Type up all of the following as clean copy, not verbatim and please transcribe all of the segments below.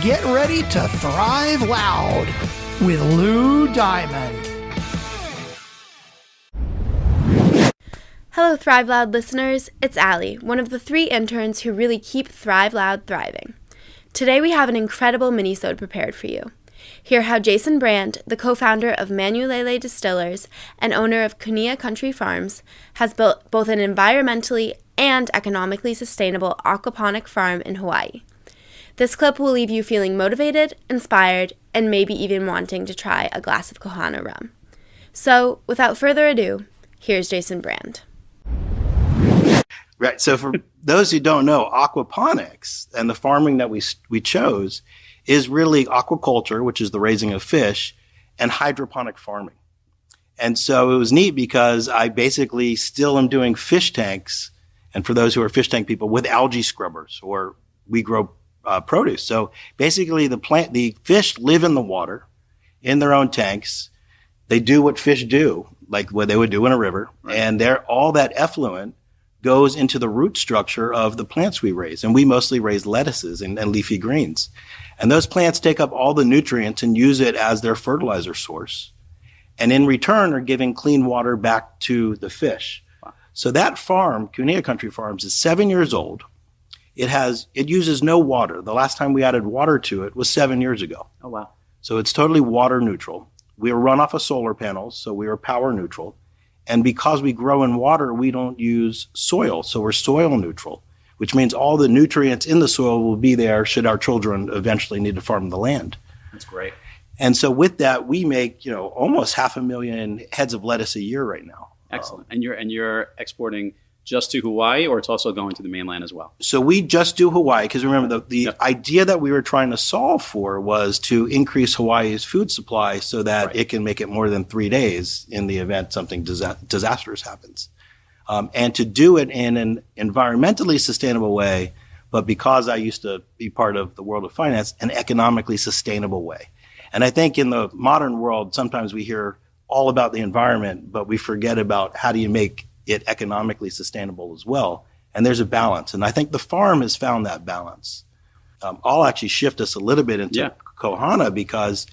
get ready to thrive loud with Lou Diamond. Hello, Thrive Loud listeners. It's Allie, one of the 3 interns who really keep Thrive Loud thriving. Today we have an incredible minisode prepared for you. Hear how Jason Brand, the co-founder of Manulele Distillers and owner of Kunia Farms, has built both an environmentally and economically sustainable aquaponic farm in Hawaii. This clip will leave you feeling motivated, inspired, and maybe even wanting to try a glass of Kō Hana rum. So, without further ado, here's Jason Brand. Right. So for those who don't know, aquaponics and the farming that we chose is really aquaculture, which is the raising of fish, and hydroponic farming. And so it was neat because I basically still am doing fish tanks, and for those who are fish tank people, with algae scrubbers, or we grow produce. So basically the fish live in the water in their own tanks. They do what fish do, like what they would do in a river, right. And all that effluent goes into the root structure of the plants we raise. And we mostly raise lettuces and leafy greens. And those plants take up all the nutrients and use it as their fertilizer source. And in return are giving clean water back to the fish. Wow. So that farm, Kunia Country Farms, is 7 years old. It uses no water. The last time we added water to it was 7 years ago. Oh, wow. So it's totally water neutral. We are run off of solar panels, so we are power neutral. And because we grow in water, we don't use soil. So we're soil neutral, which means all the nutrients in the soil will be there should our children eventually need to farm the land. That's great. And so with that, we make, almost 500,000 heads of lettuce a year right now. Excellent. And you're exporting just to Hawaii, or it's also going to the mainland as well? So we just do Hawaii, because remember the idea that we were trying to solve for was to increase Hawaii's food supply so that it can make it more than 3 days in the event something disastrous happens. And to do it in an environmentally sustainable way, but because I used to be part of the world of finance, an economically sustainable way. And I think in the modern world, sometimes we hear all about the environment, but we forget about how do you make it economically sustainable as well. And there's a balance. And I think the farm has found that balance. I'll actually shift us a little bit into Kō Hana, because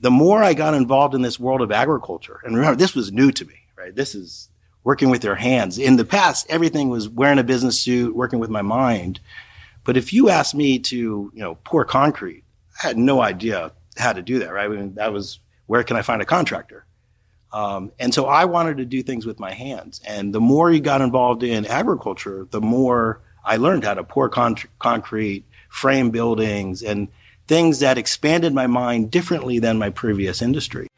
the more I got involved in this world of agriculture, and remember, this was new to me, right? This is working with your hands. In the past, everything was wearing a business suit, working with my mind. But if you asked me to, pour concrete, I had no idea how to do that, right? I mean, that was, where can I find a contractor? And so I wanted to do things with my hands. And the more you got involved in agriculture, the more I learned how to pour concrete, frame buildings, and things that expanded my mind differently than my previous industry.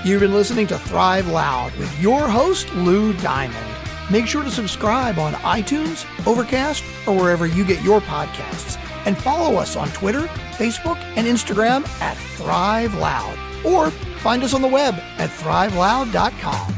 You've been listening to Thrive Loud with your host, Lou Diamond. Make sure to subscribe on iTunes, Overcast, or wherever you get your podcasts. And follow us on Twitter, Facebook, and Instagram at Thrive Loud. Or find us on the web at thriveloud.com.